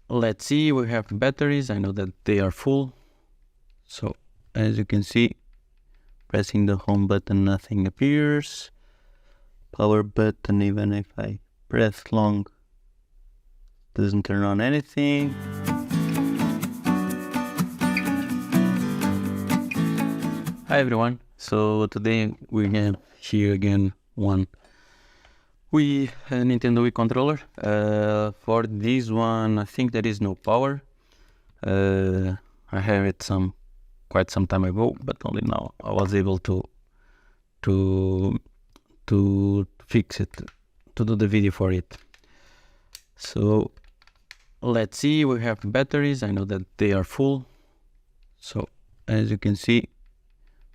let's see, we have batteries. I know that they are full. So as you can see, pressing the home button, nothing appears. Power button, even if I press long, doesn't turn on anything. Hi everyone, so today we have here again one Nintendo Wii controller. For this one, I think there is no power. I have it quite some time ago, but only now I was able to fix it, to do the video for it. So let's see, we have batteries. I know that they are full. So as you can see,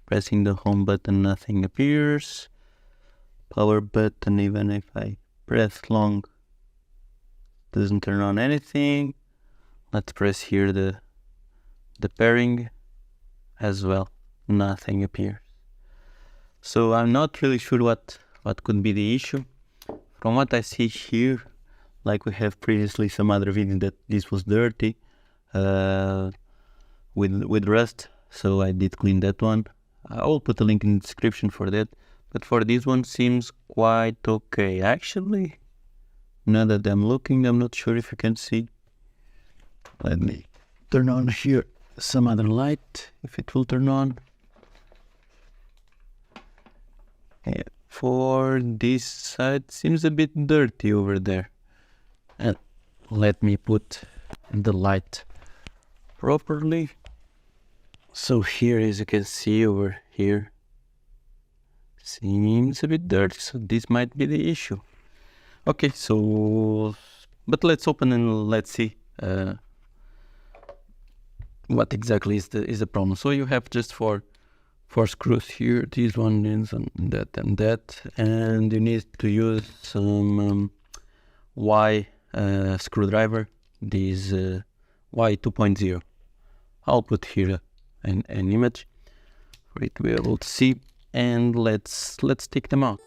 pressing the home button, nothing appears. Power button, even if I press long, doesn't turn on anything. Let's press here the pairing as well, nothing appears. So I'm not really sure what could be the issue. From what I see here, like we have previously some other videos, that this was dirty with rust, so I did clean that one. I will put a link in the description for that, but for this one seems quite okay. Actually, now that I'm looking, I'm not sure if you can see. Let me turn on here some other light, if it will turn on. Yeah, for this side, seems a bit dirty over there. And let me put the light properly. So here, as you can see over here, seems a bit dirty, so this might be the issue. Okay, so, but let's open and let's see what exactly is the problem. So you have just four screws here, this one is on that and that, and you need to use some Y screwdriver, this Y 2.0. I'll put here an image for it to be able to see, and let's take them out.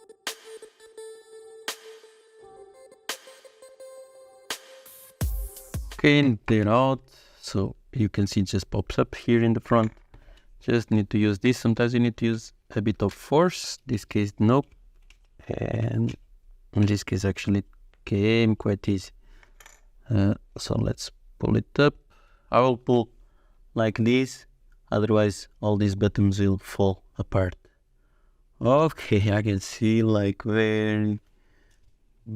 Okay, they're out. So you can see it just pops up here in the front. Just need to use this. Sometimes you need to use a bit of force. This case, nope. And in this case, actually, it came quite easy. So let's pull it up. I will pull like this, otherwise all these buttons will fall apart. Okay, I can see like very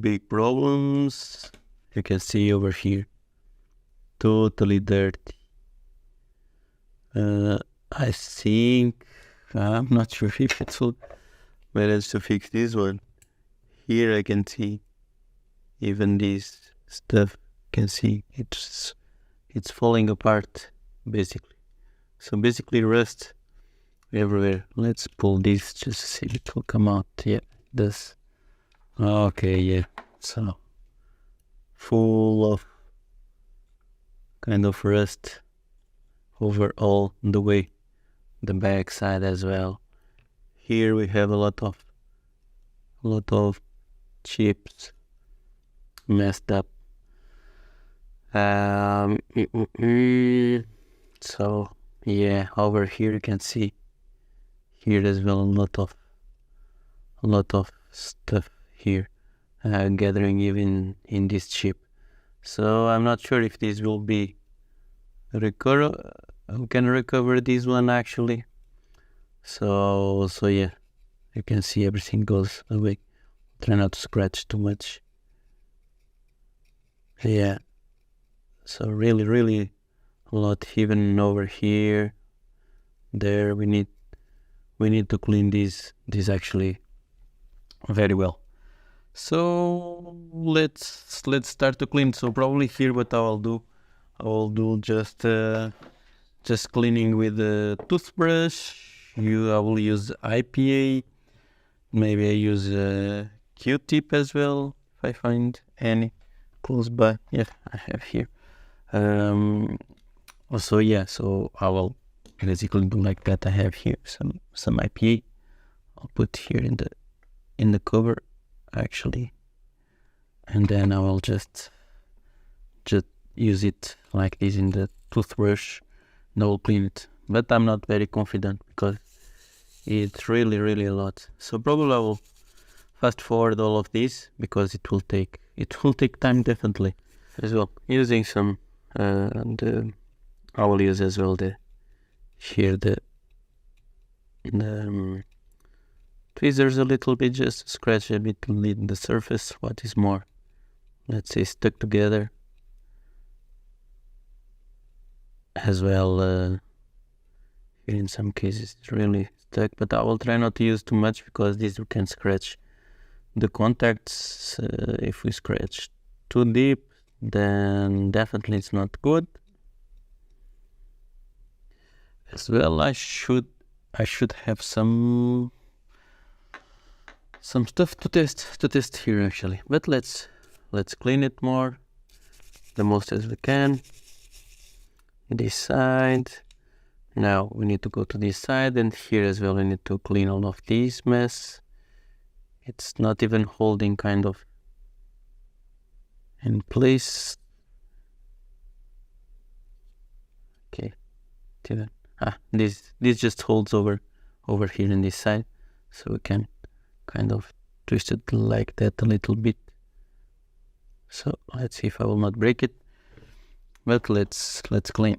big problems. You can see over here, totally dirty. I think, I'm not sure if it will manage to fix this one. Here I can see even this stuff, can see it's falling apart basically. So basically rust everywhere. Let's pull this just to see if it will come out. Yeah, it does. Okay, yeah, so full of kind of rust over all the way, the back side as well. Here we have a lot of chips messed up. So yeah, over here you can see here as well a lot of stuff here gathering even in this chip. So I'm not sure if this will be we can recover this one actually. So yeah, you can see everything goes away. Try not to scratch too much. Yeah, so really a lot, even over here, there. We need to clean this actually very well. So let's start to clean. So probably here what I will do just cleaning with a toothbrush. I will use IPA. Maybe I use a Q-tip as well if I find any close by. Yeah, I have here. So yeah, so I will basically do like that. I have here some IPA. I'll put here in the cover actually, and then I will just use it like this in the toothbrush and I will clean it. But I'm not very confident because it's really a lot. So probably I will fast forward all of this because it will take time definitely as well. Using some I will use as well the tweezers a little bit, just to scratch a bit in the surface what is more, let's say, stuck together as well. Here in some cases it's really stuck, but I will try not to use too much because this can scratch the contacts. If we scratch too deep, then definitely it's not good. As well, I should have some stuff to test here actually. But let's clean it more, the most as we can. This side. Now we need to go to this side, and here as well we need to clean all of this mess. It's not even holding kind of in place. Okay, this just holds over here in this side, so we can kind of twist it like that a little bit. So let's see if I will not break it, but let's clean.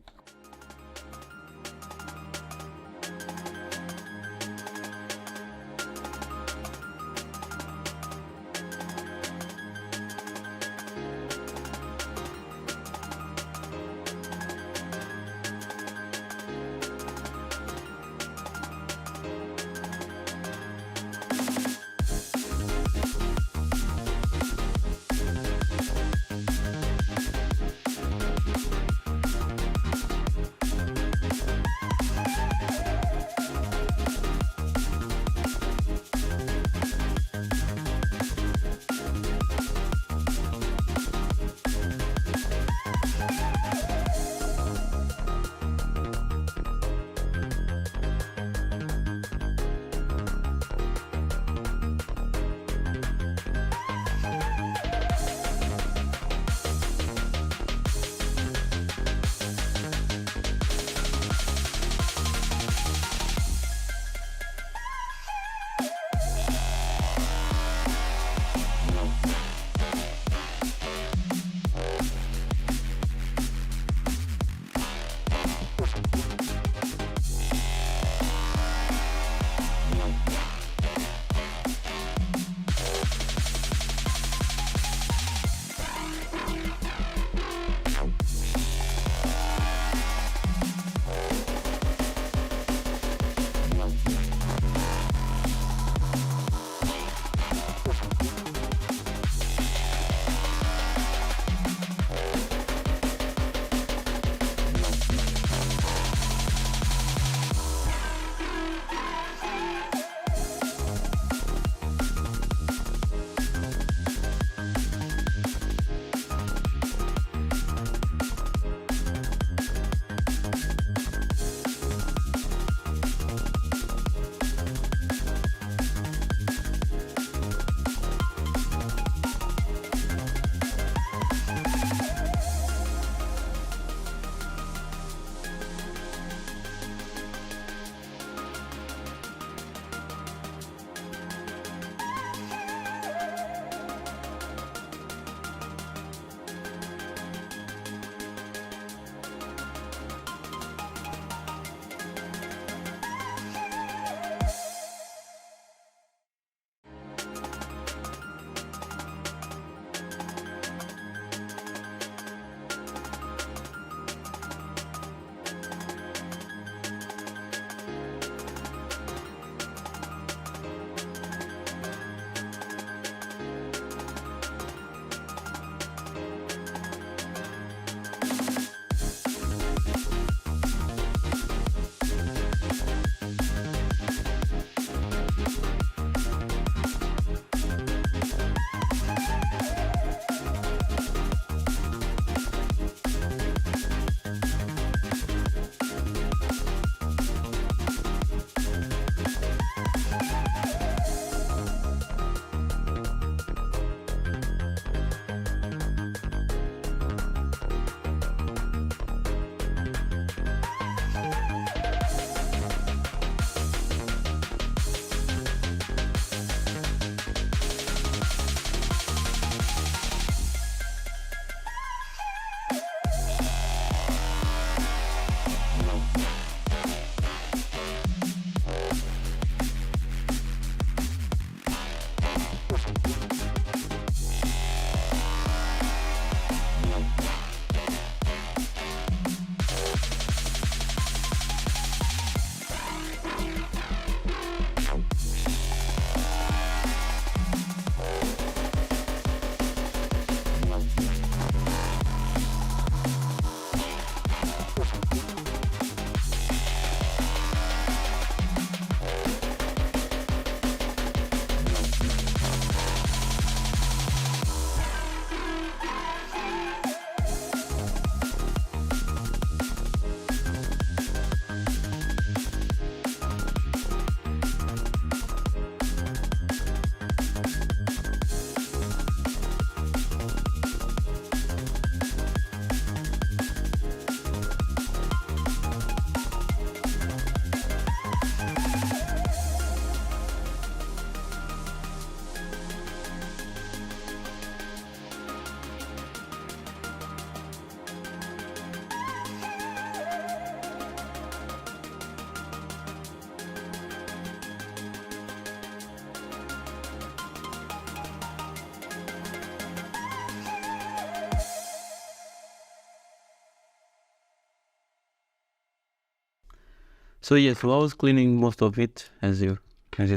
So yeah, so I was cleaning most of it, as you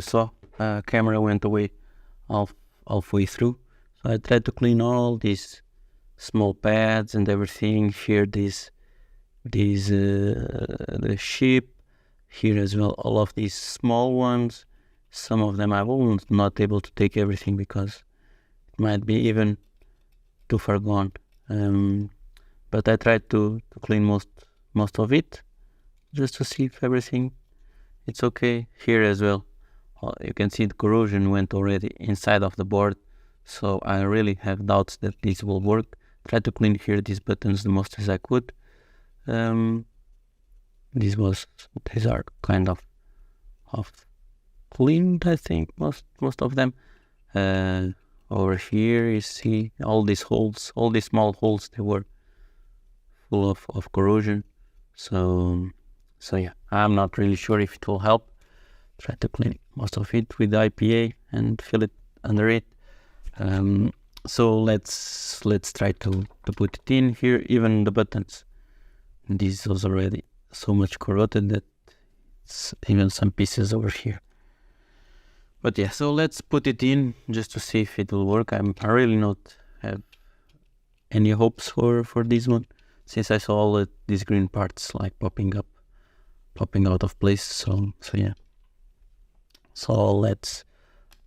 saw. Camera went away halfway through, so I tried to clean all these small pads and everything. Here, the ship. Here as well, all of these small ones. Some of them I was not able to take everything because it might be even too far gone. But I tried to clean most of it, just to see if everything it's okay. Here as well, you can see the corrosion went already inside of the board, so I really have doubts that this will work. Try to clean here these buttons the most as I could. These are kind of cleaned, I think, most of them. Over here you see all these holes, all these small holes, they were full of corrosion. So yeah, I'm not really sure if it will help. Try to clean most of it with IPA and fill it under it. So let's try to put it in here. Even the buttons, this was already so much corroded that it's even some pieces over here. But yeah, so let's put it in just to see if it will work. I really not have any hopes for this one, since I saw all these green parts like popping out of place. So yeah. So let's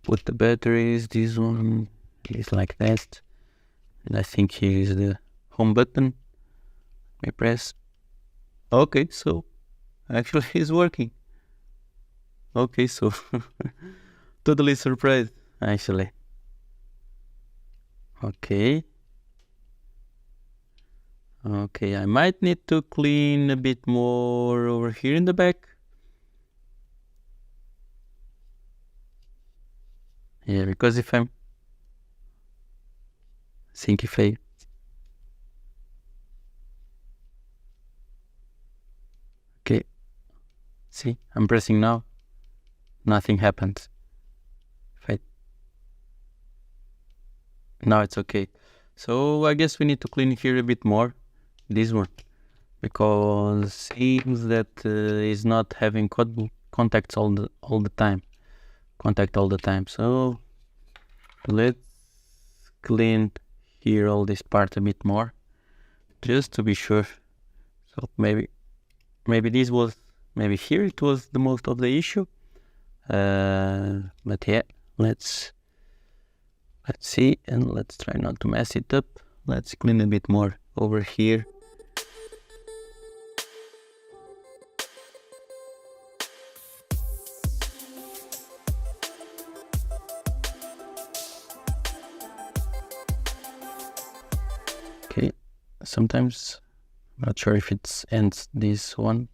put the batteries. This one is like that, and I think here is the home button. Let me press. Okay, so actually it's working. Okay, so totally surprised actually. Okay, I might need to clean a bit more over here in the back. Yeah, because if I okay, see, I'm pressing now, nothing happens. Now it's okay. So I guess we need to clean here a bit more, this one, because seems that is not having contacts all the time. So let's clean here all this part a bit more, just to be sure. So maybe here it was the most of the issue. But yeah, let's see, and let's try not to mess it up. Let's clean a bit more over here. Okay, sometimes I'm not sure if it ends this one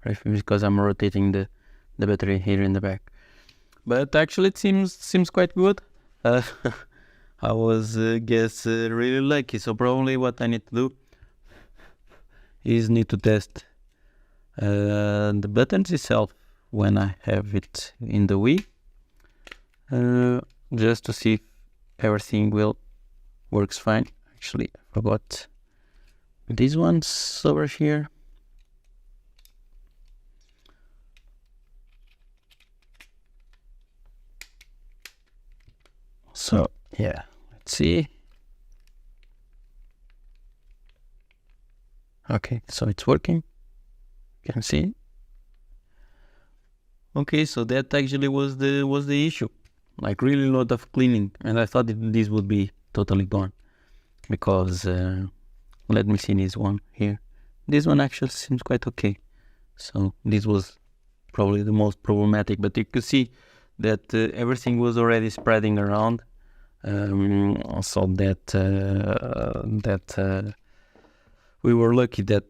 or if it's because I'm rotating the battery here in the back, but actually it seems quite good. I was really lucky. So probably what I need to do is need to test the buttons itself when I have it in the Wii, just to see if everything works fine. Actually, I forgot these ones over here. So yeah, let's see. Okay, so it's working. You can see. Okay, so that actually was the issue. Like really a lot of cleaning, and I thought this would be totally gone, because let me see this one here. This one actually seems quite okay. So this was probably the most problematic, but you could see that everything was already spreading around. Also that we were lucky that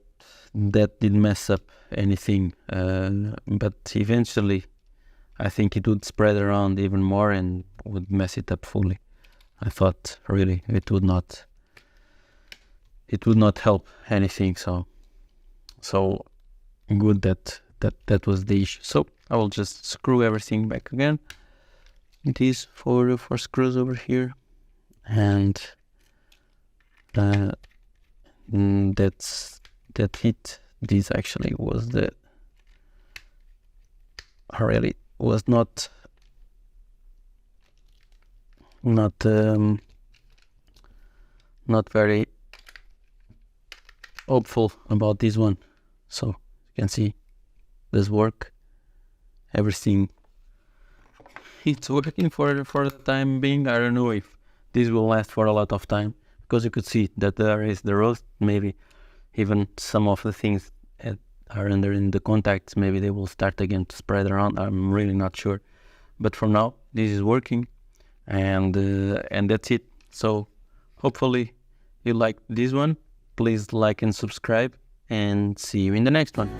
didn't mess up anything, but eventually I think it would spread around even more and would mess it up fully. I thought really it would not help anything. So good that was the issue. So I will just screw everything back again. These four screws over here, and that's it. This actually was the really was not very hopeful about this one. So you can see this work, everything. It's working for the time being. I don't know if this will last for a lot of time, because you could see that there is the rust. Maybe even some of the things that are under in the contacts, maybe they will start again to spread around. I'm really not sure, but for now this is working, and that's it. So hopefully you like this one. Please like and subscribe, and see you in the next one.